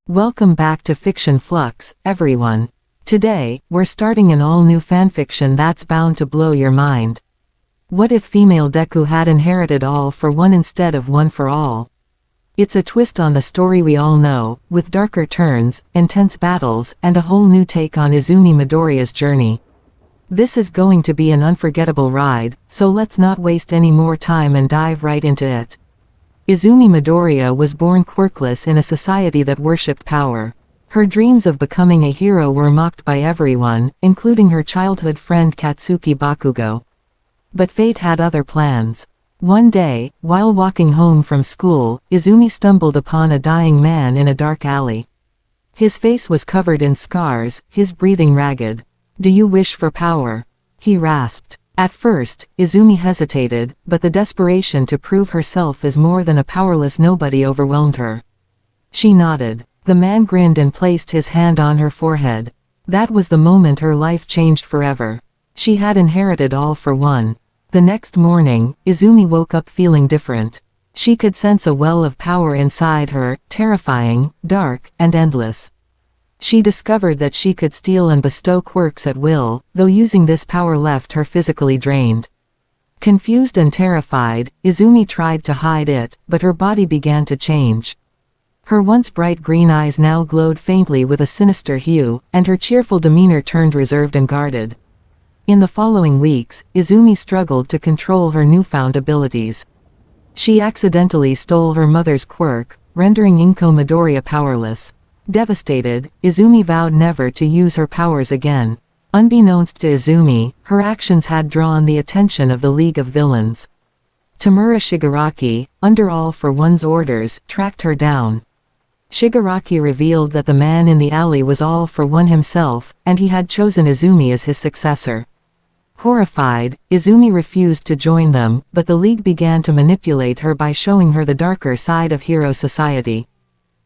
Welcome back to Fiction Flux, everyone. Today, we're starting an all-new fanfiction that's bound to blow your mind. What if female Deku had inherited all for one instead of one for all? It's a twist on the story we all know, with darker turns, intense battles, and a whole new take on Izumi Midoriya's journey. This is going to be an unforgettable ride, so let's not waste any more time and dive right into it. Izumi Midoriya was born quirkless in a society that worshipped power. Her dreams of becoming a hero were mocked by everyone, including her childhood friend Katsuki Bakugo. But fate had other plans. One day, while walking home from school, Izumi stumbled upon a dying man in a dark alley. His face was covered in scars, his breathing ragged. "Do you wish for power?" he rasped. At first, Izumi hesitated, but the desperation to prove herself as more than a powerless nobody overwhelmed her. She nodded. The man grinned and placed his hand on her forehead. That was the moment her life changed forever. She had inherited all for one. The next morning, Izumi woke up feeling different. She could sense a well of power inside her, terrifying, dark, and endless. She discovered that she could steal and bestow quirks at will, though using this power left her physically drained. Confused and terrified, Izumi tried to hide it, but her body began to change. Her once bright green eyes now glowed faintly with a sinister hue, and her cheerful demeanor turned reserved and guarded. In the following weeks, Izumi struggled to control her newfound abilities. She accidentally stole her mother's quirk, rendering Inko Midoriya powerless. Devastated, Izumi vowed never to use her powers again. Unbeknownst to Izumi, her actions had drawn the attention of the League of Villains. Tamura Shigaraki, under All for One's orders, tracked her down. Shigaraki revealed that the man in the alley was All for One himself, and he had chosen Izumi as his successor. Horrified, Izumi refused to join them, but the League began to manipulate her by showing her the darker side of hero society.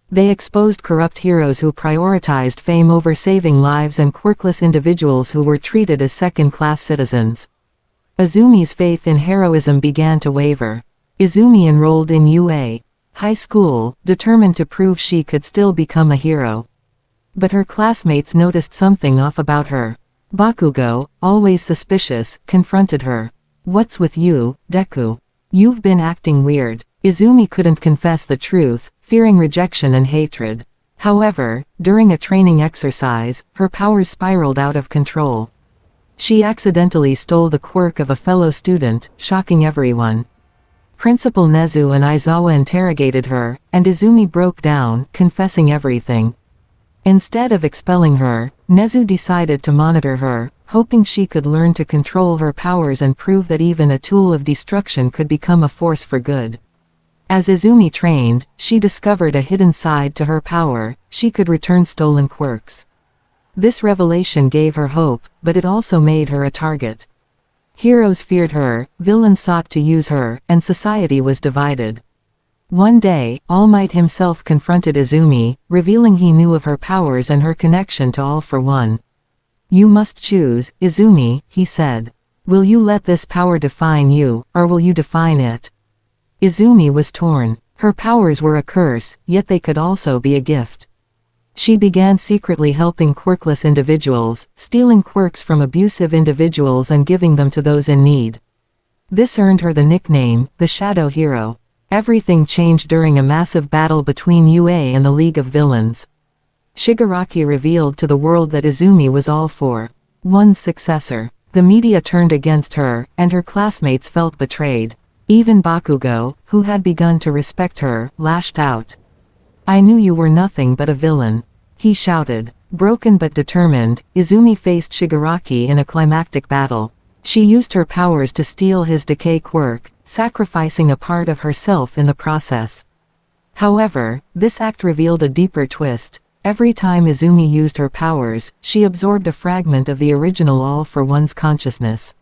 They exposed corrupt heroes who prioritized fame over saving lives and quirkless individuals who were treated as second-class citizens. Izumi's faith in heroism began to waver. Izumi enrolled in UA high school, determined to prove she could still become a hero. But her classmates noticed something off about her. Bakugo, always suspicious, confronted her. "What's with you, Deku? You've been acting weird." Izumi couldn't confess the truth, fearing rejection and hatred. However, during a training exercise, her powers spiraled out of control. She accidentally stole the quirk of a fellow student, shocking everyone. Principal Nezu and Aizawa interrogated her, and Izumi broke down, confessing everything. Instead of expelling her, Nezu decided to monitor her, hoping she could learn to control her powers and prove that even a tool of destruction could become a force for good. As Izumi trained, she discovered a hidden side to her power: she could return stolen quirks. This revelation gave her hope, but it also made her a target. Heroes feared her, villains sought to use her, and society was divided. One day, All Might himself confronted Izumi, revealing he knew of her powers and her connection to All for One. "You must choose, Izumi," he said. "Will you let this power define you, or will you define it?" Izumi was torn. Her powers were a curse, yet they could also be a gift. She began secretly helping quirkless individuals, stealing quirks from abusive individuals and giving them to those in need. This earned her the nickname, the Shadow Hero. Everything changed during a massive battle between UA and the League of Villains. Shigaraki revealed to the world that Izumi was All for One's successor. The media turned against her, and her classmates felt betrayed. Even Bakugo, who had begun to respect her, lashed out. "I knew you were nothing but a villain," he shouted. Broken but determined, Izumi faced Shigaraki in a climactic battle. She used her powers to steal his decay quirk, sacrificing a part of herself in the process. However, this act revealed a deeper twist. Every time Izumi used her powers, she absorbed a fragment of the original All for One's consciousness.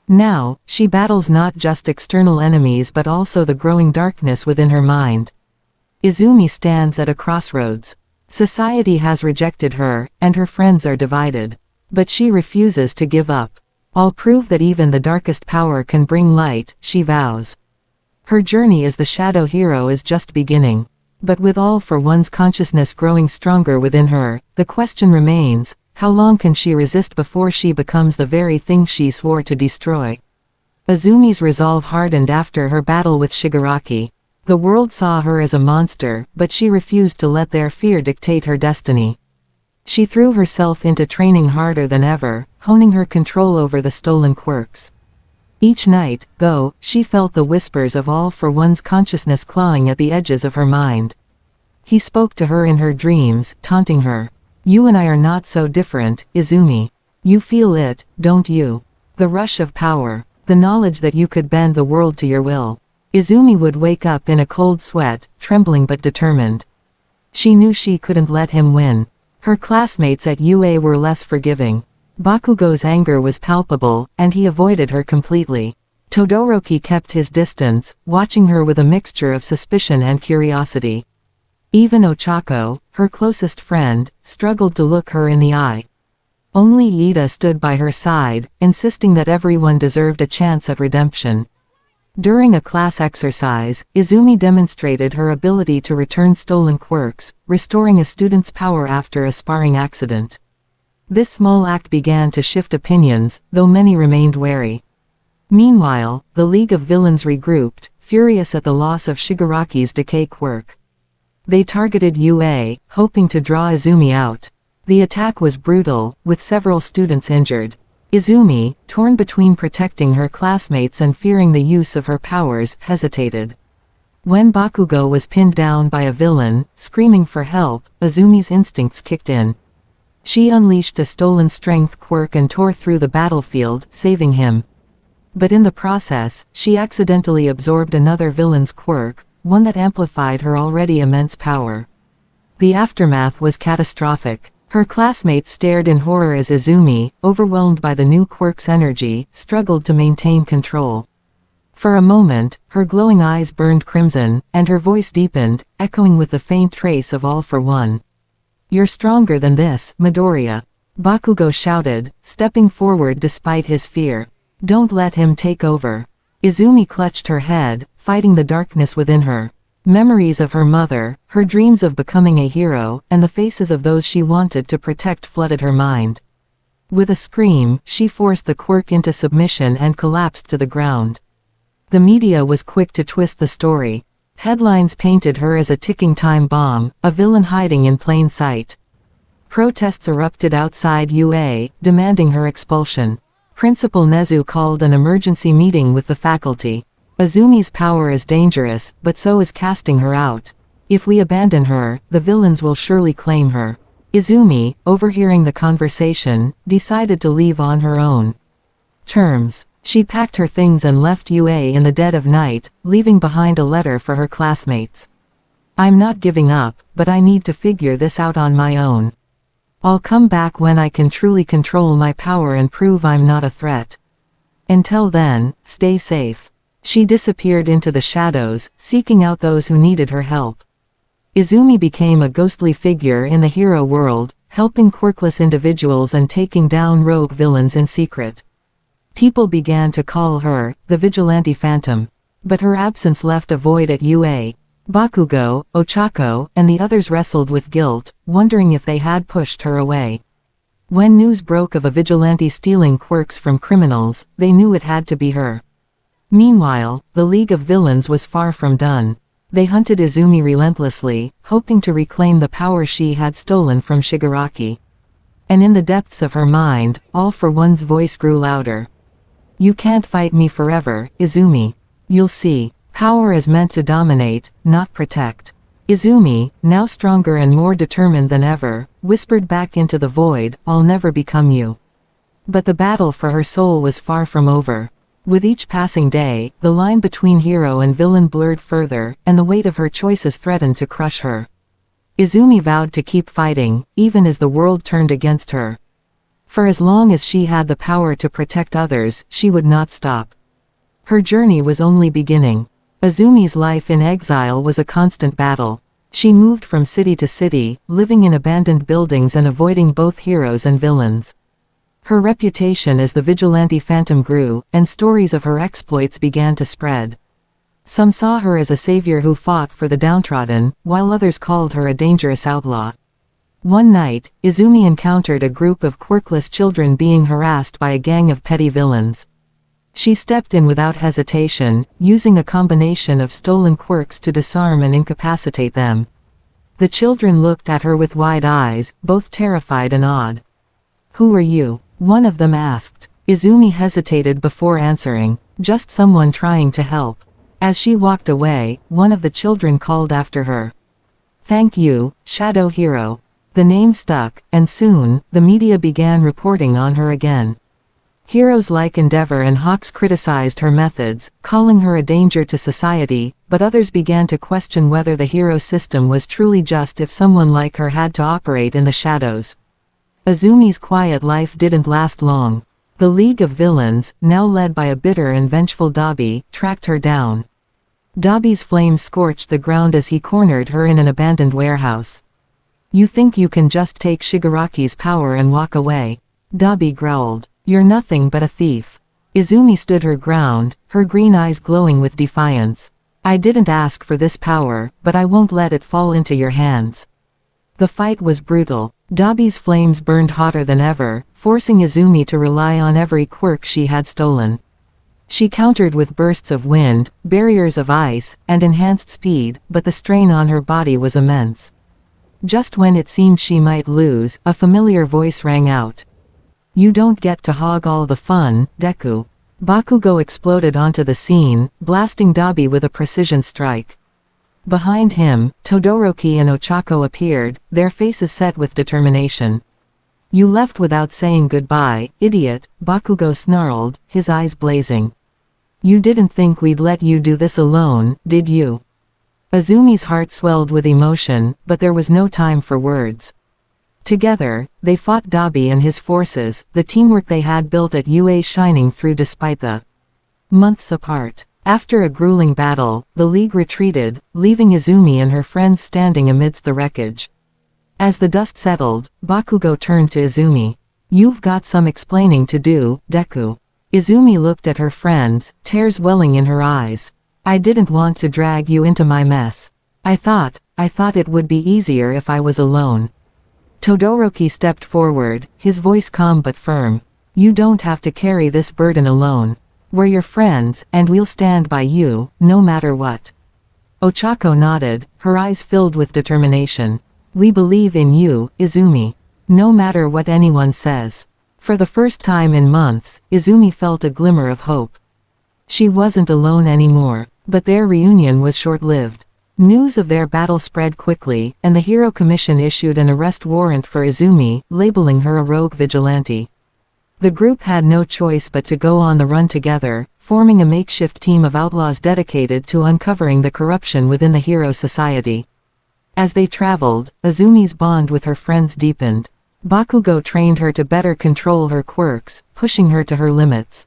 Now, she battles not just external enemies but also the growing darkness within her mind. Izumi stands at a crossroads. Society has rejected her, and her friends are divided. But she refuses to give up. "I'll prove that even the darkest power can bring light," she vows. Her journey as the shadow hero is just beginning. But with All for One's consciousness growing stronger within her, the question remains, how long can she resist before she becomes the very thing she swore to destroy? Izumi's resolve hardened after her battle with Shigaraki. The world saw her as a monster, but she refused to let their fear dictate her destiny. She threw herself into training harder than ever, honing her control over the stolen quirks. Each night, though, she felt the whispers of All for One's consciousness clawing at the edges of her mind. He spoke to her in her dreams, taunting her. "You and I are not so different, Izumi. You feel it, don't you? The rush of power. The knowledge that you could bend the world to your will." Izumi would wake up in a cold sweat, trembling but determined. She knew she couldn't let him win. Her classmates at UA were less forgiving. Bakugo's anger was palpable, and he avoided her completely. Todoroki kept his distance, watching her with a mixture of suspicion and curiosity. Even Ochako, her closest friend, struggled to look her in the eye. Only Ida stood by her side, insisting that everyone deserved a chance at redemption. During a class exercise, Izumi demonstrated her ability to return stolen quirks, restoring a student's power after a sparring accident. This small act began to shift opinions, though many remained wary. Meanwhile, the League of Villains regrouped, furious at the loss of Shigaraki's decay quirk. They targeted UA, hoping to draw Izumi out. The attack was brutal, with several students injured. Izumi, torn between protecting her classmates and fearing the use of her powers, hesitated. When Bakugo was pinned down by a villain, screaming for help, Izumi's instincts kicked in. She unleashed a stolen strength quirk and tore through the battlefield, saving him. But in the process, she accidentally absorbed another villain's quirk, one that amplified her already immense power. The aftermath was catastrophic. Her classmates stared in horror as Izumi, overwhelmed by the new quirk's energy, struggled to maintain control. For a moment, her glowing eyes burned crimson, and her voice deepened, echoing with the faint trace of All for One. "You're stronger than this, Midoriya," Bakugo shouted, stepping forward despite his fear. "Don't let him take over." Izumi clutched her head, fighting the darkness within her. Memories of her mother, her dreams of becoming a hero, and the faces of those she wanted to protect flooded her mind. With a scream, she forced the quirk into submission and collapsed to the ground. The media was quick to twist the story. Headlines painted her as a ticking time bomb, a villain hiding in plain sight. Protests erupted outside UA, demanding her expulsion. Principal Nezu called an emergency meeting with the faculty. "Izumi's power is dangerous, but so is casting her out. If we abandon her, the villains will surely claim her." Izumi, overhearing the conversation, decided to leave on her own terms. She packed her things and left UA in the dead of night, leaving behind a letter for her classmates. "I'm not giving up, but I need to figure this out on my own. I'll come back when I can truly control my power and prove I'm not a threat. Until then, stay safe." She disappeared into the shadows, seeking out those who needed her help. Izumi became a ghostly figure in the hero world, helping quirkless individuals and taking down rogue villains in secret. People began to call her the Vigilante Phantom. But her absence left a void at UA. Bakugo, Ochako, and the others wrestled with guilt, wondering if they had pushed her away. When news broke of a vigilante stealing quirks from criminals, they knew it had to be her. Meanwhile, the League of Villains was far from done. They hunted Izumi relentlessly, hoping to reclaim the power she had stolen from Shigaraki. And in the depths of her mind, All for One's voice grew louder. "You can't fight me forever, Izumi. You'll see. Power is meant to dominate, not protect." Izumi, now stronger and more determined than ever, whispered back into the void, "I'll never become you." But the battle for her soul was far from over. With each passing day, the line between hero and villain blurred further, and the weight of her choices threatened to crush her. Izumi vowed to keep fighting, even as the world turned against her. For as long as she had the power to protect others, she would not stop. Her journey was only beginning. Izumi's life in exile was a constant battle. She moved from city to city, living in abandoned buildings and avoiding both heroes and villains. Her reputation as the Vigilante Phantom grew, and stories of her exploits began to spread. Some saw her as a savior who fought for the downtrodden, while others called her a dangerous outlaw. One night, Izumi encountered a group of quirkless children being harassed by a gang of petty villains. She stepped in without hesitation, using a combination of stolen quirks to disarm and incapacitate them. The children looked at her with wide eyes, both terrified and awed. "Who are you?" one of them asked. Izumi hesitated before answering, "Just someone trying to help." As she walked away, one of the children called after her. "Thank you, Shadow Hero." The name stuck, and soon, the media began reporting on her again. Heroes like Endeavor and Hawks criticized her methods, calling her a danger to society, but others began to question whether the hero system was truly just if someone like her had to operate in the shadows. Izumi's quiet life didn't last long. The League of Villains, now led by a bitter and vengeful Dabi, tracked her down. Dabi's flames scorched the ground as he cornered her in an abandoned warehouse. "You think you can just take Shigaraki's power and walk away?" Dabi growled. "You're nothing but a thief." Izumi stood her ground, her green eyes glowing with defiance. "I didn't ask for this power, but I won't let it fall into your hands." The fight was brutal. Dabi's flames burned hotter than ever, forcing Izumi to rely on every quirk she had stolen. She countered with bursts of wind, barriers of ice, and enhanced speed, but the strain on her body was immense. Just when it seemed she might lose, a familiar voice rang out. "You don't get to hog all the fun, Deku." Bakugo exploded onto the scene, blasting Dabi with a precision strike. Behind him, Todoroki and Ochako appeared, their faces set with determination. "You left without saying goodbye, idiot," Bakugo snarled, his eyes blazing. "You didn't think we'd let you do this alone, did you?" Izumi's heart swelled with emotion, but there was no time for words. Together, they fought Dabi and his forces, the teamwork they had built at UA shining through despite the months apart. After a grueling battle, the League retreated, leaving Izumi and her friends standing amidst the wreckage. As the dust settled, Bakugo turned to Izumi. "You've got some explaining to do, Deku." Izumi looked at her friends, tears welling in her eyes. "I didn't want to drag you into my mess. I thought it would be easier if I was alone." Todoroki stepped forward, his voice calm but firm. "You don't have to carry this burden alone. We're your friends, and we'll stand by you, no matter what." Ochako nodded, her eyes filled with determination. "We believe in you, Izumi. No matter what anyone says." For the first time in months, Izumi felt a glimmer of hope. She wasn't alone anymore, but their reunion was short-lived. News of their battle spread quickly, and the Hero Commission issued an arrest warrant for Izumi, labeling her a rogue vigilante. The group had no choice but to go on the run together, forming a makeshift team of outlaws dedicated to uncovering the corruption within the Hero Society. As they traveled, Izumi's bond with her friends deepened. Bakugo trained her to better control her quirks, pushing her to her limits.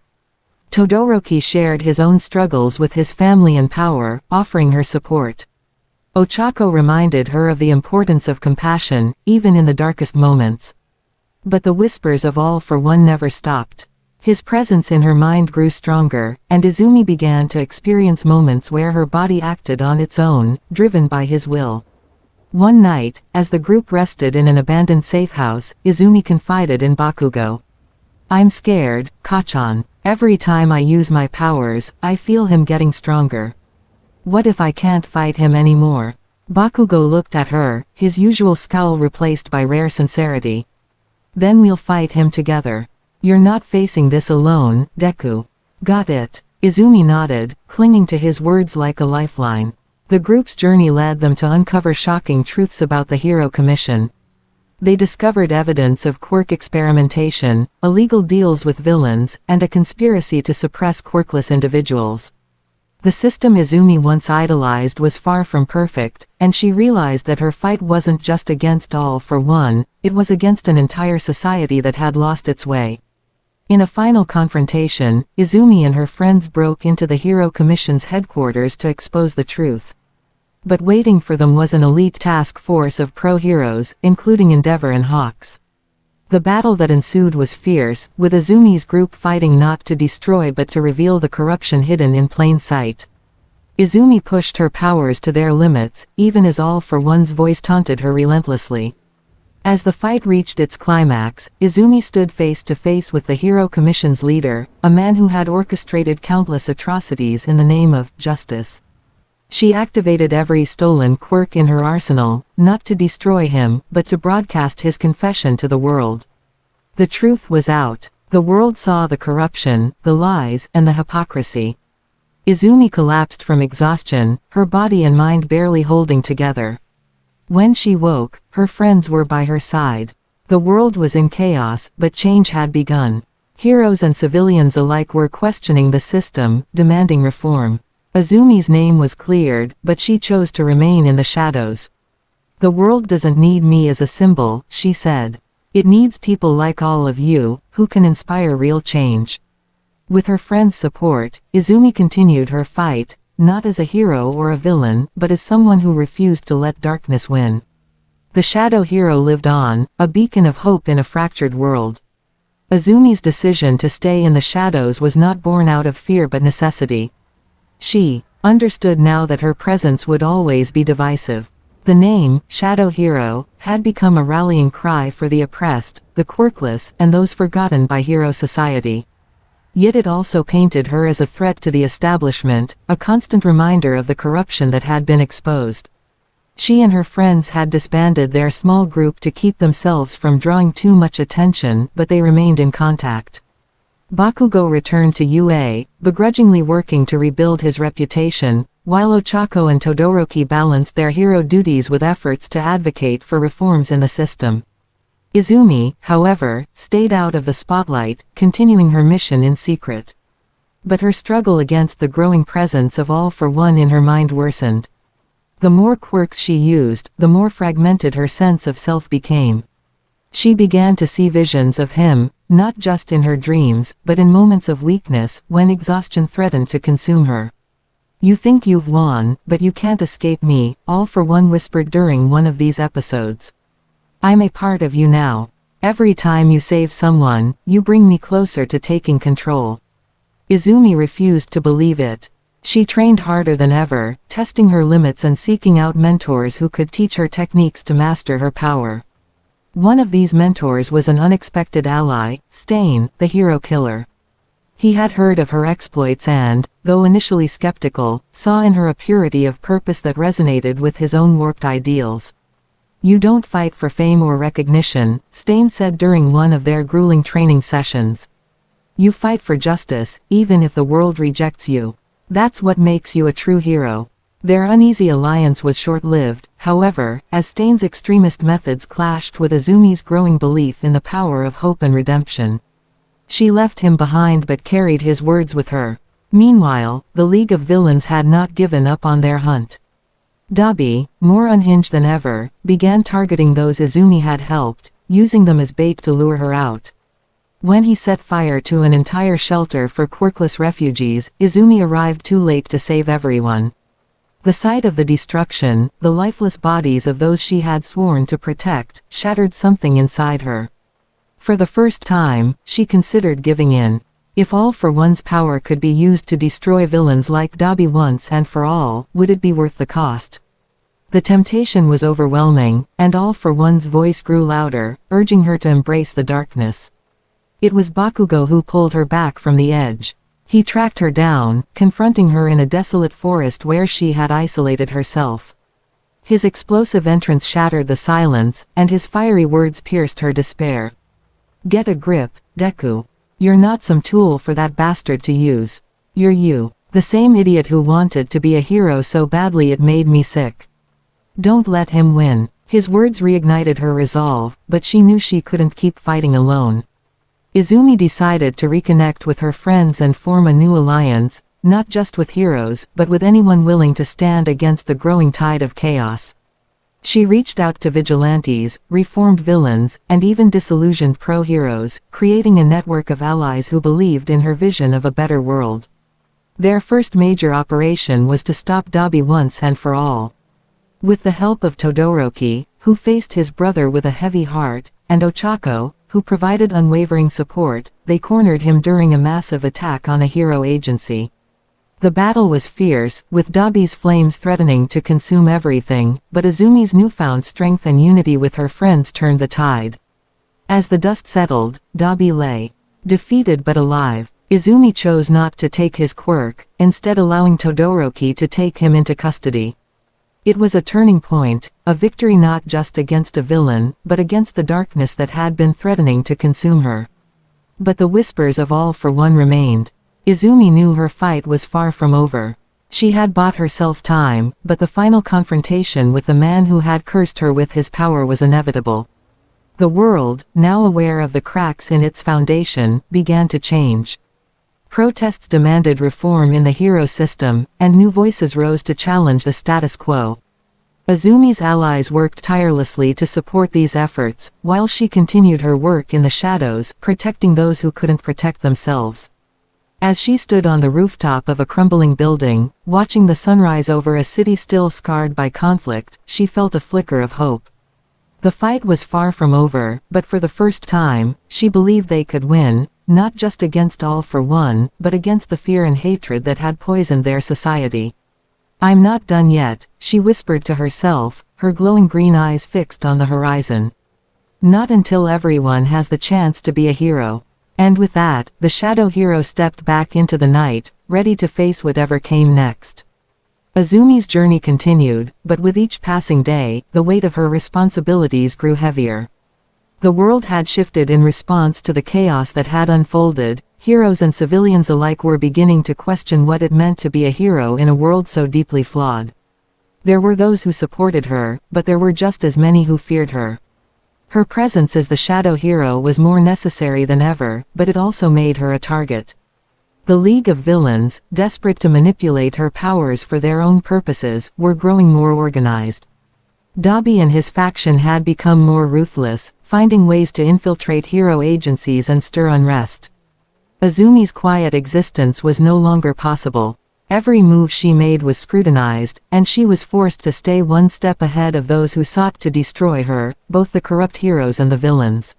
Todoroki shared his own struggles with his family and power, offering her support. Ochako reminded her of the importance of compassion, even in the darkest moments. But the whispers of all for one never stopped. His presence in her mind grew stronger, and Izumi began to experience moments where her body acted on its own, driven by his will. One night, as the group rested in an abandoned safe house, Izumi confided in Bakugo. "I'm scared, Kachan. Every time I use my powers, I feel him getting stronger. What if I can't fight him anymore?" Bakugo looked at her, his usual scowl replaced by rare sincerity. "Then we'll fight him together. You're not facing this alone, Deku. Got it?" Izumi nodded, clinging to his words like a lifeline. The group's journey led them to uncover shocking truths about the Hero Commission. They discovered evidence of quirk experimentation, illegal deals with villains, and a conspiracy to suppress quirkless individuals. The system Izumi once idolized was far from perfect, and she realized that her fight wasn't just against All for One, it was against an entire society that had lost its way. In a final confrontation, Izumi and her friends broke into the Hero Commission's headquarters to expose the truth. But waiting for them was an elite task force of pro-heroes, including Endeavor and Hawks. The battle that ensued was fierce, with Izumi's group fighting not to destroy but to reveal the corruption hidden in plain sight. Izumi pushed her powers to their limits, even as All for One's voice taunted her relentlessly. As the fight reached its climax, Izumi stood face to face with the Hero Commission's leader, a man who had orchestrated countless atrocities in the name of justice. She activated every stolen quirk in her arsenal, not to destroy him, but to broadcast his confession to the world. The truth was out. The world saw the corruption, the lies, and the hypocrisy. Izumi collapsed from exhaustion, her body and mind barely holding together. When she woke, her friends were by her side. The world was in chaos, but change had begun. Heroes and civilians alike were questioning the system, demanding reform. Izumi's name was cleared, but she chose to remain in the shadows. "The world doesn't need me as a symbol," she said. "It needs people like all of you, who can inspire real change." With her friends' support, Izumi continued her fight, not as a hero or a villain, but as someone who refused to let darkness win. The shadow hero lived on, a beacon of hope in a fractured world. Izumi's decision to stay in the shadows was not born out of fear but necessity. She understood now that her presence would always be divisive. The name, Shadow Hero, had become a rallying cry for the oppressed, the quirkless, and those forgotten by hero society. Yet it also painted her as a threat to the establishment, a constant reminder of the corruption that had been exposed. She and her friends had disbanded their small group to keep themselves from drawing too much attention, but they remained in contact. Bakugo returned to UA, begrudgingly working to rebuild his reputation, while Ochako and Todoroki balanced their hero duties with efforts to advocate for reforms in the system. Izumi, however, stayed out of the spotlight, continuing her mission in secret. But her struggle against the growing presence of All for One in her mind worsened. The more quirks she used, the more fragmented her sense of self became. She began to see visions of him, not just in her dreams, but in moments of weakness, when exhaustion threatened to consume her. "You think you've won, but you can't escape me," All for One whispered during one of these episodes. "I'm a part of you now. Every time you save someone, you bring me closer to taking control." Izumi refused to believe it. She trained harder than ever, testing her limits and seeking out mentors who could teach her techniques to master her power. One of these mentors was an unexpected ally, Stain, the hero killer. He had heard of her exploits and, though initially skeptical, saw in her a purity of purpose that resonated with his own warped ideals. "You don't fight for fame or recognition," Stain said during one of their grueling training sessions. "You fight for justice, even if the world rejects you. That's what makes you a true hero." Their uneasy alliance was short-lived, however, as Stain's extremist methods clashed with Izumi's growing belief in the power of hope and redemption. She left him behind but carried his words with her. Meanwhile, the League of Villains had not given up on their hunt. Dabi, more unhinged than ever, began targeting those Izumi had helped, using them as bait to lure her out. When he set fire to an entire shelter for quirkless refugees, Izumi arrived too late to save everyone. The sight of the destruction, the lifeless bodies of those she had sworn to protect, shattered something inside her. For the first time, she considered giving in. If All for One's power could be used to destroy villains like Dabi once and for all, would it be worth the cost? The temptation was overwhelming, and All for One's voice grew louder, urging her to embrace the darkness. It was Bakugo who pulled her back from the edge. He tracked her down, confronting her in a desolate forest where she had isolated herself. His explosive entrance shattered the silence, and his fiery words pierced her despair. "Get a grip, Deku. You're not some tool for that bastard to use. You're you, the same idiot who wanted to be a hero so badly it made me sick. Don't let him win." His words reignited her resolve, but she knew she couldn't keep fighting alone. Izumi decided to reconnect with her friends and form a new alliance, not just with heroes, but with anyone willing to stand against the growing tide of chaos. She reached out to vigilantes, reformed villains, and even disillusioned pro-heroes, creating a network of allies who believed in her vision of a better world. Their first major operation was to stop Dabi once and for all. With the help of Todoroki, who faced his brother with a heavy heart, and Ochako, who provided unwavering support, they cornered him during a massive attack on a hero agency. The battle was fierce, with Dabi's flames threatening to consume everything, but Izumi's newfound strength and unity with her friends turned the tide. As the dust settled, Dabi lay defeated but alive. Izumi chose not to take his quirk, instead allowing Todoroki to take him into custody. It was a turning point, a victory not just against a villain, but against the darkness that had been threatening to consume her. But the whispers of all for one remained. Izumi knew her fight was far from over. She had bought herself time, but the final confrontation with the man who had cursed her with his power was inevitable. The world, now aware of the cracks in its foundation, began to change. Protests demanded reform in the hero system, and new voices rose to challenge the status quo. Izumi's allies worked tirelessly to support these efforts, while she continued her work in the shadows, protecting those who couldn't protect themselves. As she stood on the rooftop of a crumbling building, watching the sunrise over a city still scarred by conflict, she felt a flicker of hope. The fight was far from over, but for the first time, she believed they could win, not just against All for One, but against the fear and hatred that had poisoned their society. "I'm not done yet," she whispered to herself, her glowing green eyes fixed on the horizon. "Not until everyone has the chance to be a hero." And with that, the shadow hero stepped back into the night, ready to face whatever came next. Izumi's journey continued, but with each passing day, the weight of her responsibilities grew heavier. The world had shifted in response to the chaos that had unfolded. Heroes and civilians alike were beginning to question what it meant to be a hero in a world so deeply flawed. There were those who supported her, but there were just as many who feared her. Her presence as the shadow hero was more necessary than ever, but it also made her a target. The League of Villains, desperate to manipulate her powers for their own purposes, were growing more organized. Dabi and his faction had become more ruthless, finding ways to infiltrate hero agencies and stir unrest. Izumi's quiet existence was no longer possible. Every move she made was scrutinized, and she was forced to stay one step ahead of those who sought to destroy her, both the corrupt heroes and the villains.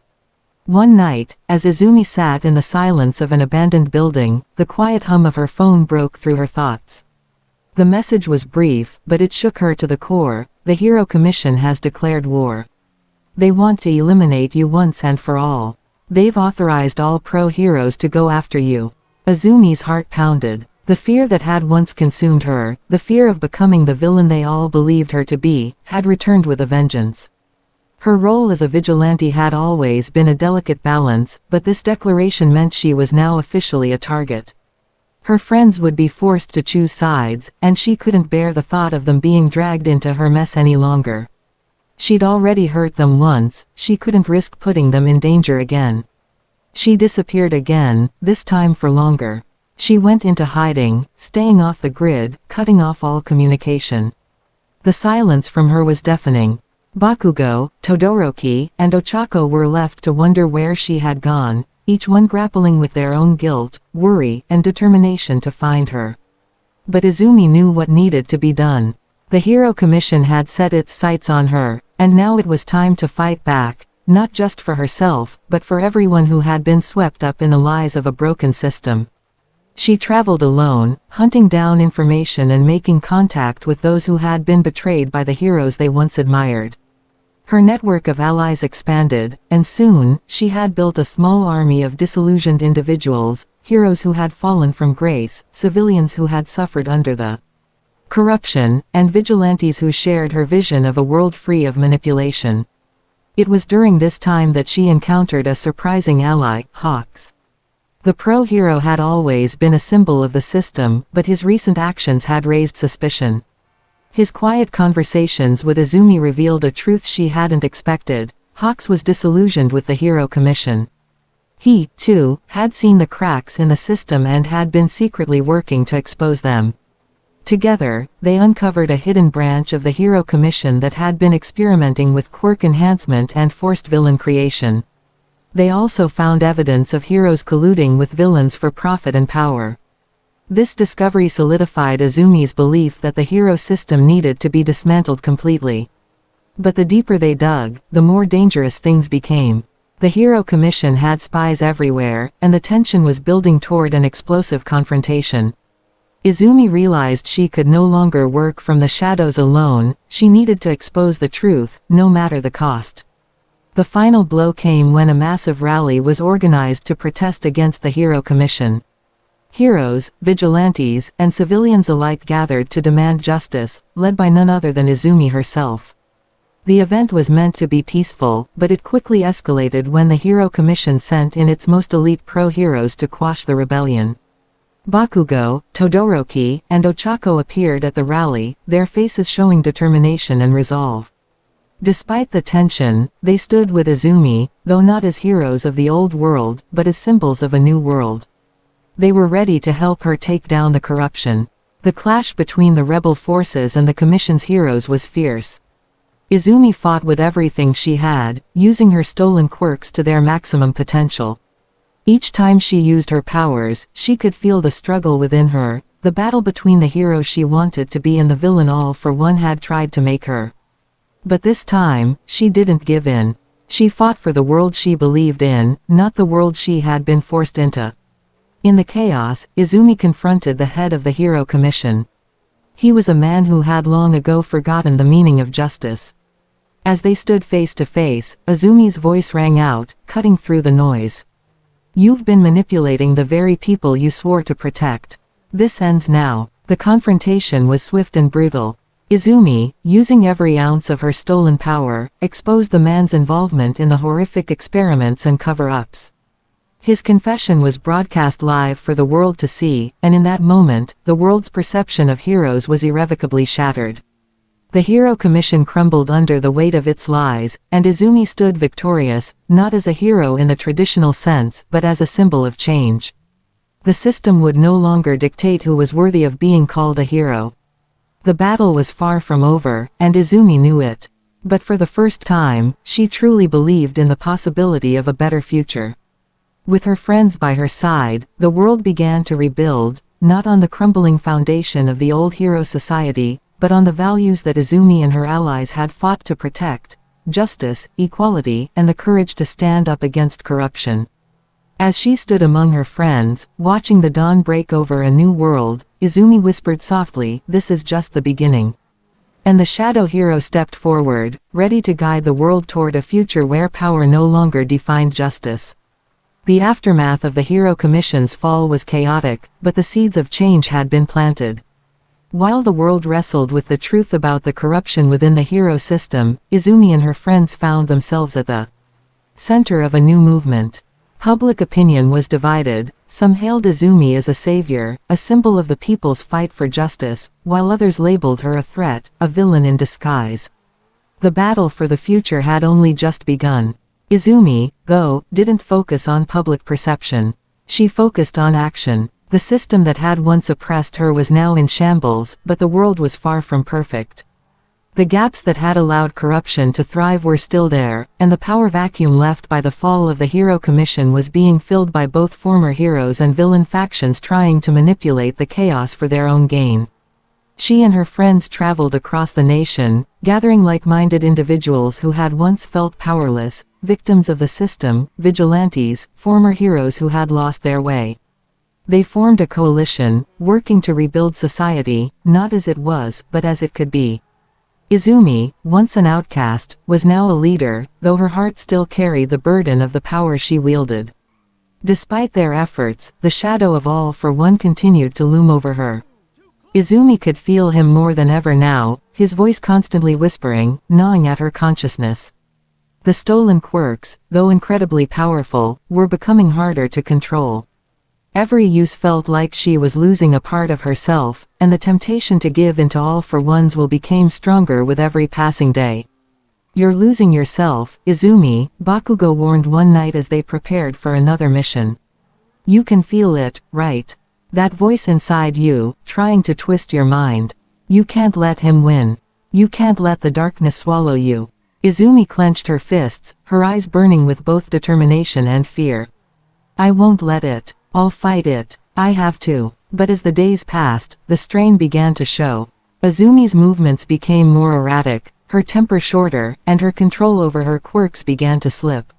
One night, as Izumi sat in the silence of an abandoned building, the quiet hum of her phone broke through her thoughts. The message was brief, but it shook her to the core. "The Hero Commission has declared war. They want to eliminate you once and for all. They've authorized all pro-heroes to go after you." Izumi's heart pounded. The fear that had once consumed her, the fear of becoming the villain they all believed her to be, had returned with a vengeance. Her role as a vigilante had always been a delicate balance, but this declaration meant she was now officially a target. Her friends would be forced to choose sides, and she couldn't bear the thought of them being dragged into her mess any longer. She'd already hurt them once, she couldn't risk putting them in danger again. She disappeared again, this time for longer. She went into hiding, staying off the grid, cutting off all communication. The silence from her was deafening. Bakugo, Todoroki, and Ochako were left to wonder where she had gone, each one grappling with their own guilt, worry, and determination to find her. But Izumi knew what needed to be done. The Hero Commission had set its sights on her, and now it was time to fight back, not just for herself, but for everyone who had been swept up in the lies of a broken system. She traveled alone, hunting down information and making contact with those who had been betrayed by the heroes they once admired. Her network of allies expanded, and soon, she had built a small army of disillusioned individuals, heroes who had fallen from grace, civilians who had suffered under the corruption, and vigilantes who shared her vision of a world free of manipulation. It was during this time that she encountered a surprising ally, Hawks. The pro-hero had always been a symbol of the system, but his recent actions had raised suspicion. His quiet conversations with Izumi revealed a truth she hadn't expected. Hawks was disillusioned with the Hero Commission. He, too, had seen the cracks in the system and had been secretly working to expose them. Together, they uncovered a hidden branch of the Hero Commission that had been experimenting with quirk enhancement and forced villain creation. They also found evidence of heroes colluding with villains for profit and power. This discovery solidified Izumi's belief that the hero system needed to be dismantled completely. But the deeper they dug, the more dangerous things became. The Hero Commission had spies everywhere, and the tension was building toward an explosive confrontation. Izumi realized she could no longer work from the shadows alone, she needed to expose the truth, no matter the cost. The final blow came when a massive rally was organized to protest against the Hero Commission. Heroes, vigilantes, and civilians alike gathered to demand justice, led by none other than Izumi herself. The event was meant to be peaceful, but it quickly escalated when the Hero Commission sent in its most elite pro-heroes to quash the rebellion. Bakugo, Todoroki, and Ochako appeared at the rally, their faces showing determination and resolve. Despite the tension, they stood with Izumi, though not as heroes of the old world, but as symbols of a new world. They were ready to help her take down the corruption. The clash between the rebel forces and the Commission's heroes was fierce. Izumi fought with everything she had, using her stolen quirks to their maximum potential. Each time she used her powers, she could feel the struggle within her, the battle between the hero she wanted to be and the villain all for one had tried to make her. But this time, she didn't give in. She fought for the world she believed in, not the world she had been forced into. In the chaos, Izumi confronted the head of the Hero Commission. He was a man who had long ago forgotten the meaning of justice. As they stood face to face, Izumi's voice rang out, cutting through the noise. "You've been manipulating the very people you swore to protect. This ends now." The confrontation was swift and brutal. Izumi, using every ounce of her stolen power, exposed the man's involvement in the horrific experiments and cover-ups. His confession was broadcast live for the world to see, and in that moment, the world's perception of heroes was irrevocably shattered. The Hero Commission crumbled under the weight of its lies, and Izumi stood victorious, not as a hero in the traditional sense, but as a symbol of change. The system would no longer dictate who was worthy of being called a hero. The battle was far from over, and Izumi knew it. But for the first time, she truly believed in the possibility of a better future. With her friends by her side, the world began to rebuild, not on the crumbling foundation of the old hero society, but on the values that Izumi and her allies had fought to protect: justice, equality, and the courage to stand up against corruption. As she stood among her friends, watching the dawn break over a new world, Izumi whispered softly, "This is just the beginning." And the shadow hero stepped forward, ready to guide the world toward a future where power no longer defined justice. The aftermath of the Hero Commission's fall was chaotic, but the seeds of change had been planted. While the world wrestled with the truth about the corruption within the hero system, Izumi and her friends found themselves at the center of a new movement. Public opinion was divided. Some hailed Izumi as a savior, a symbol of the people's fight for justice, while others labeled her a threat, a villain in disguise. The battle for the future had only just begun. Izumi, though, didn't focus on public perception. She focused on action. The system that had once oppressed her was now in shambles, but the world was far from perfect. The gaps that had allowed corruption to thrive were still there, and the power vacuum left by the fall of the Hero Commission was being filled by both former heroes and villain factions trying to manipulate the chaos for their own gain. She and her friends traveled across the nation, gathering like-minded individuals who had once felt powerless, victims of the system, vigilantes, former heroes who had lost their way. They formed a coalition, working to rebuild society, not as it was, but as it could be. Izumi, once an outcast, was now a leader, though her heart still carried the burden of the power she wielded. Despite their efforts, the shadow of All for One continued to loom over her. Izumi could feel him more than ever now, his voice constantly whispering, gnawing at her consciousness. The stolen quirks, though incredibly powerful, were becoming harder to control. Every use felt like she was losing a part of herself, and the temptation to give into All for One's will became stronger with every passing day. "You're losing yourself, Izumi," Bakugo warned one night as they prepared for another mission. "You can feel it, right? That voice inside you, trying to twist your mind. You can't let him win. You can't let the darkness swallow you." Izumi clenched her fists, her eyes burning with both determination and fear. "I won't let it. I'll fight it. I have to." But as the days passed, the strain began to show. Izumi's movements became more erratic, her temper shorter, and her control over her quirks began to slip.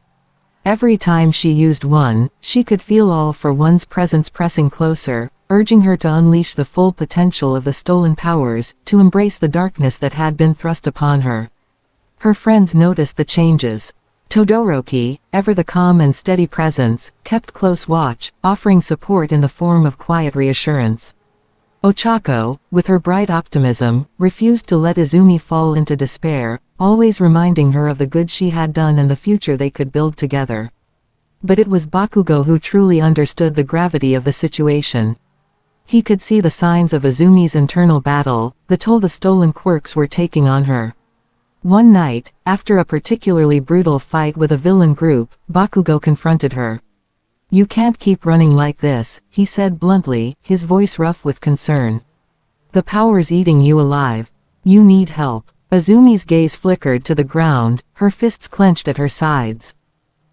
Every time she used one, she could feel All for One's presence pressing closer, urging her to unleash the full potential of the stolen powers, to embrace the darkness that had been thrust upon her. Her friends noticed the changes. Todoroki, ever the calm and steady presence, kept close watch, offering support in the form of quiet reassurance. Ochako, with her bright optimism, refused to let Izumi fall into despair, always reminding her of the good she had done and the future they could build together. But it was Bakugo who truly understood the gravity of the situation. He could see the signs of Izumi's internal battle, the toll the stolen quirks were taking on her. One night, after a particularly brutal fight with a villain group, Bakugo confronted her. "You can't keep running like this," he said bluntly, his voice rough with concern. "The power's eating you alive. You need help." Izumi's gaze flickered to the ground, her fists clenched at her sides.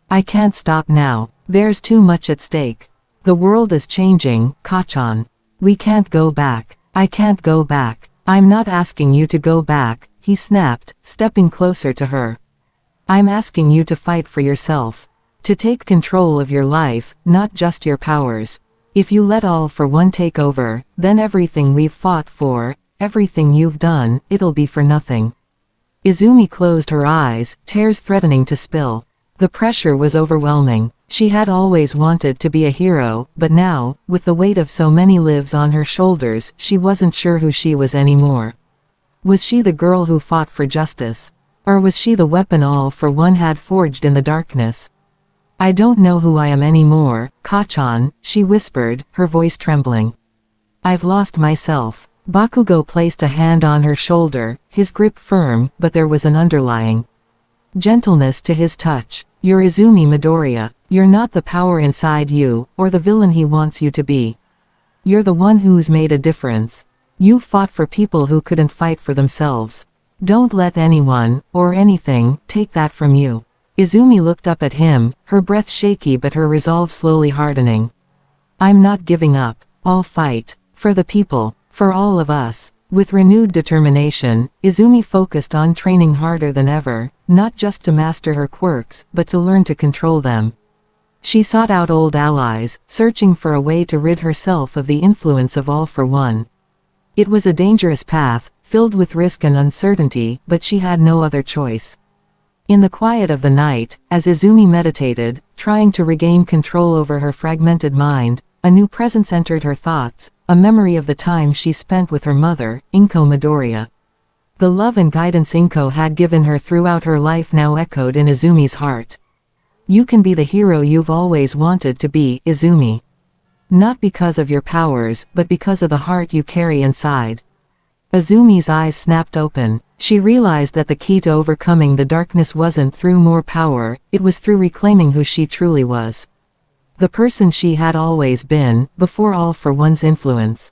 "I can't stop now. There's too much at stake. The world is changing, Kachan. We can't go back. I can't go back. I'm not asking you to go back," he snapped, stepping closer to her. "I'm asking you to fight for yourself. To take control of your life, not just your powers. If you let All for One take over, then everything we've fought for, everything you've done, it'll be for nothing." Izumi closed her eyes, tears threatening to spill. The pressure was overwhelming. She had always wanted to be a hero, but now, with the weight of so many lives on her shoulders, she wasn't sure who she was anymore. Was she the girl who fought for justice? Or was she the weapon All for One had forged in the darkness? "I don't know who I am anymore, Kachan," she whispered, her voice trembling. "I've lost myself." Bakugo placed a hand on her shoulder, his grip firm, but there was an underlying gentleness to his touch. "You're Izumi Midoriya. You're not the power inside you, or the villain he wants you to be. You're the one who's made a difference. You fought for people who couldn't fight for themselves. Don't let anyone, or anything, take that from you." Izumi looked up at him, her breath shaky but her resolve slowly hardening. "I'm not giving up. I'll fight. For the people. For all of us." With renewed determination, Izumi focused on training harder than ever, not just to master her quirks, but to learn to control them. She sought out old allies, searching for a way to rid herself of the influence of All for One. It was a dangerous path, filled with risk and uncertainty, but she had no other choice. In the quiet of the night, as Izumi meditated, trying to regain control over her fragmented mind, a new presence entered her thoughts, a memory of the time she spent with her mother, Inko Midoriya. The love and guidance Inko had given her throughout her life now echoed in Izumi's heart. "You can be the hero you've always wanted to be, Izumi. Not because of your powers, but because of the heart you carry inside." Izumi's eyes snapped open. She realized that the key to overcoming the darkness wasn't through more power, it was through reclaiming who she truly was. The person she had always been, before All for One's influence.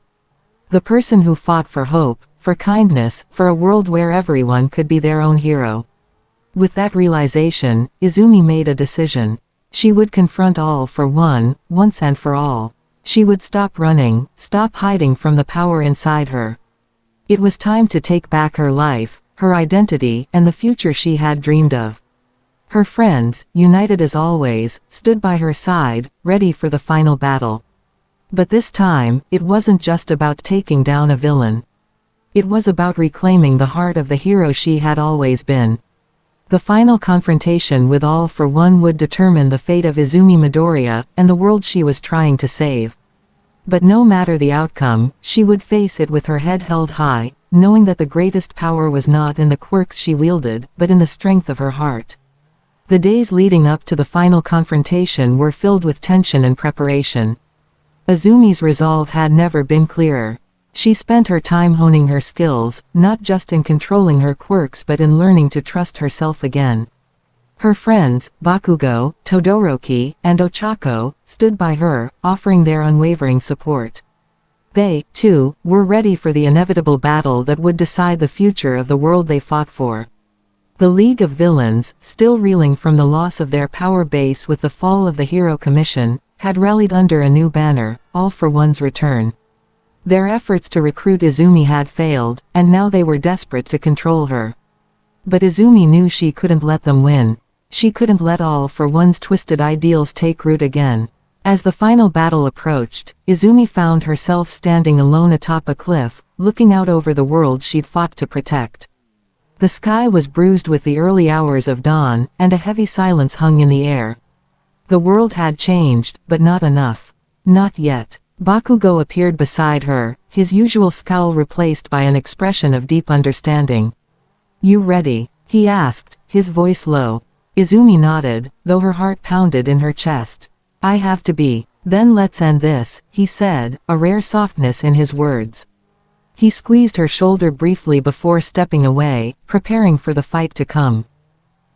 The person who fought for hope, for kindness, for a world where everyone could be their own hero. With that realization, Izumi made a decision. She would confront All for One, once and for all. She would stop running, stop hiding from the power inside her. It was time to take back her life, her identity, and the future she had dreamed of. Her friends, united as always, stood by her side, ready for the final battle. But this time, it wasn't just about taking down a villain. It was about reclaiming the heart of the hero she had always been. The final confrontation with All for One would determine the fate of Izumi Midoriya, and the world she was trying to save. But no matter the outcome, she would face it with her head held high, knowing that the greatest power was not in the quirks she wielded, but in the strength of her heart. The days leading up to the final confrontation were filled with tension and preparation. Izumi's resolve had never been clearer. She spent her time honing her skills, not just in controlling her quirks but in learning to trust herself again. Her friends, Bakugo, Todoroki, and Ochako, stood by her, offering their unwavering support. They, too, were ready for the inevitable battle that would decide the future of the world they fought for. The League of Villains, still reeling from the loss of their power base with the fall of the Hero Commission, had rallied under a new banner, All for One's return. Their efforts to recruit Izumi had failed, and now they were desperate to control her. But Izumi knew she couldn't let them win. She couldn't let All for One's twisted ideals take root again. As the final battle approached, Izumi found herself standing alone atop a cliff, looking out over the world she'd fought to protect. The sky was bruised with the early hours of dawn, and a heavy silence hung in the air. The world had changed, but not enough. Not yet. Bakugo appeared beside her, his usual scowl replaced by an expression of deep understanding. "You ready?" he asked, his voice low. Izumi nodded, though her heart pounded in her chest. "I have to be. Then let's end this," he said, a rare softness in his words. He squeezed her shoulder briefly before stepping away, preparing for the fight to come.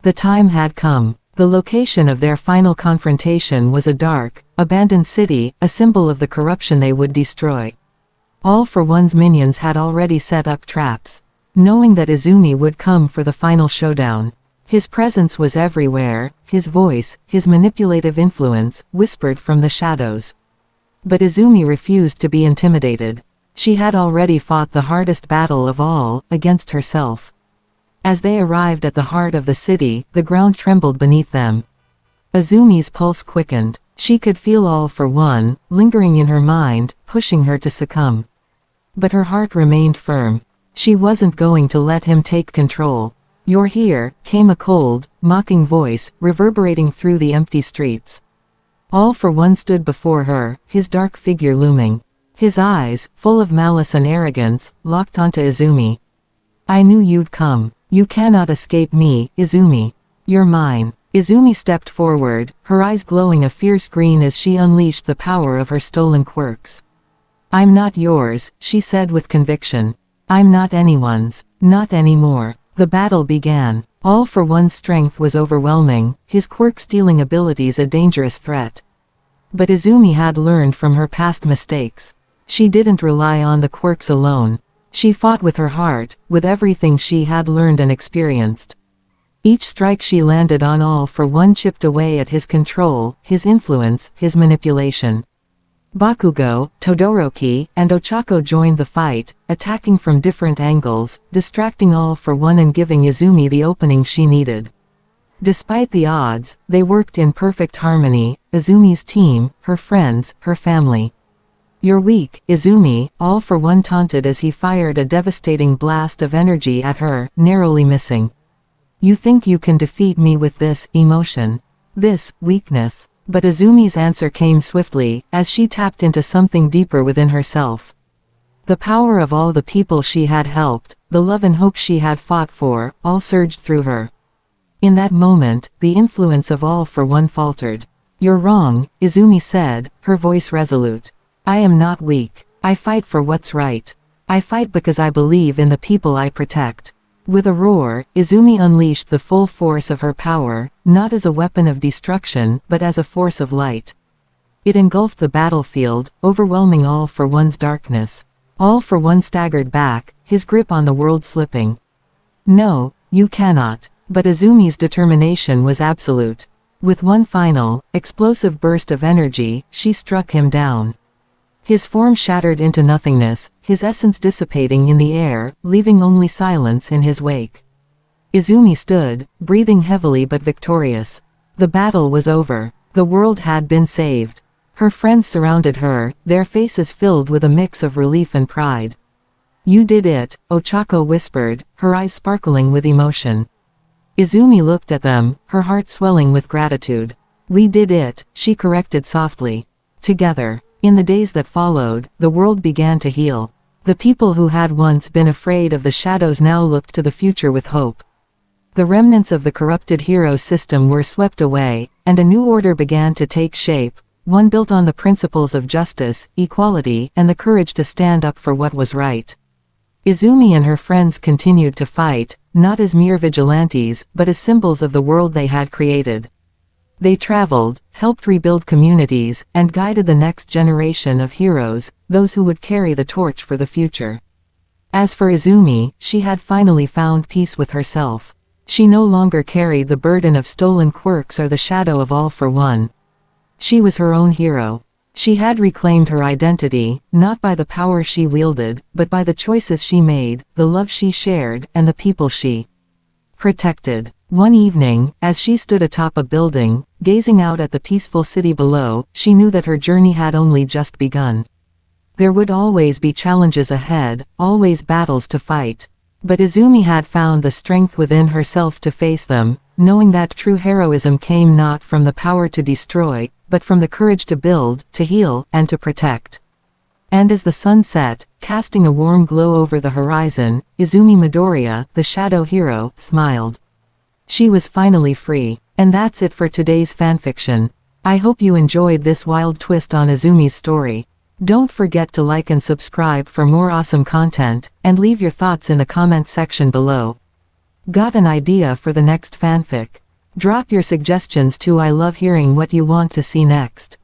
The time had come. The location of their final confrontation was a dark, abandoned city, a symbol of the corruption they would destroy. All for One's minions had already set up traps. Knowing that Izumi would come for the final showdown. His presence was everywhere, his voice, his manipulative influence, whispered from the shadows. But Izumi refused to be intimidated. She had already fought the hardest battle of all, against herself. As they arrived at the heart of the city, the ground trembled beneath them. Izumi's pulse quickened. She could feel All for One, lingering in her mind, pushing her to succumb. But her heart remained firm. She wasn't going to let him take control. "You're here," came a cold, mocking voice, reverberating through the empty streets. All for One stood before her, his dark figure looming. His eyes, full of malice and arrogance, locked onto Izumi. "I knew you'd come. You cannot escape me, Izumi. You're mine." Izumi stepped forward, her eyes glowing a fierce green as she unleashed the power of her stolen quirks. "I'm not yours," she said with conviction. "I'm not anyone's. Not anymore." The battle began. All for One's strength was overwhelming, his quirk-stealing abilities a dangerous threat. But Izumi had learned from her past mistakes. She didn't rely on the quirks alone. She fought with her heart, with everything she had learned and experienced. Each strike she landed on All for One chipped away at his control, his influence, his manipulation. Bakugo, Todoroki, and Ochako joined the fight, attacking from different angles, distracting All for One and giving Izumi the opening she needed. Despite the odds, they worked in perfect harmony, Izumi's team, her friends, her family. "You're weak, Izumi," All for One taunted as he fired a devastating blast of energy at her, narrowly missing. "You think you can defeat me with this emotion? This weakness?" But Izumi's answer came swiftly, as she tapped into something deeper within herself. The power of all the people she had helped, the love and hope she had fought for, all surged through her. In that moment, the influence of All for One faltered. "You're wrong," Izumi said, her voice resolute. "I am not weak. I fight for what's right. I fight because I believe in the people I protect." With a roar, Izumi unleashed the full force of her power, not as a weapon of destruction, but as a force of light. It engulfed the battlefield, overwhelming All for One's darkness. All for One staggered back, his grip on the world slipping. "No, you cannot." But Izumi's determination was absolute. With one final, explosive burst of energy, she struck him down. His form shattered into nothingness, his essence dissipating in the air, leaving only silence in his wake. Izumi stood, breathing heavily but victorious. The battle was over. The world had been saved. Her friends surrounded her, their faces filled with a mix of relief and pride. "You did it," Ochako whispered, her eyes sparkling with emotion. Izumi looked at them, her heart swelling with gratitude. "We did it," she corrected softly. "Together." In the days that followed, the world began to heal. The people who had once been afraid of the shadows now looked to the future with hope. The remnants of the corrupted hero system were swept away, and a new order began to take shape, one built on the principles of justice, equality, and the courage to stand up for what was right. Izumi and her friends continued to fight, not as mere vigilantes, but as symbols of the world they had created. They traveled, helped rebuild communities, and guided the next generation of heroes, those who would carry the torch for the future. As for Izumi, she had finally found peace with herself. She no longer carried the burden of stolen quirks or the shadow of All for One. She was her own hero. She had reclaimed her identity, not by the power she wielded, but by the choices she made, the love she shared, and the people she protected. One evening, as she stood atop a building, gazing out at the peaceful city below, she knew that her journey had only just begun. There would always be challenges ahead, always battles to fight. But Izumi had found the strength within herself to face them, knowing that true heroism came not from the power to destroy, but from the courage to build, to heal, and to protect. And as the sun set, casting a warm glow over the horizon, Izumi Midoriya, the shadow hero, smiled. She was finally free. And that's it for today's fanfiction. I hope you enjoyed this wild twist on Izumi's story. Don't forget to like and subscribe for more awesome content, and leave your thoughts in the comment section below. Got an idea for the next fanfic? Drop your suggestions too. I love hearing what you want to see next.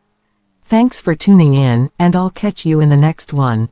Thanks for tuning in, and I'll catch you in the next one.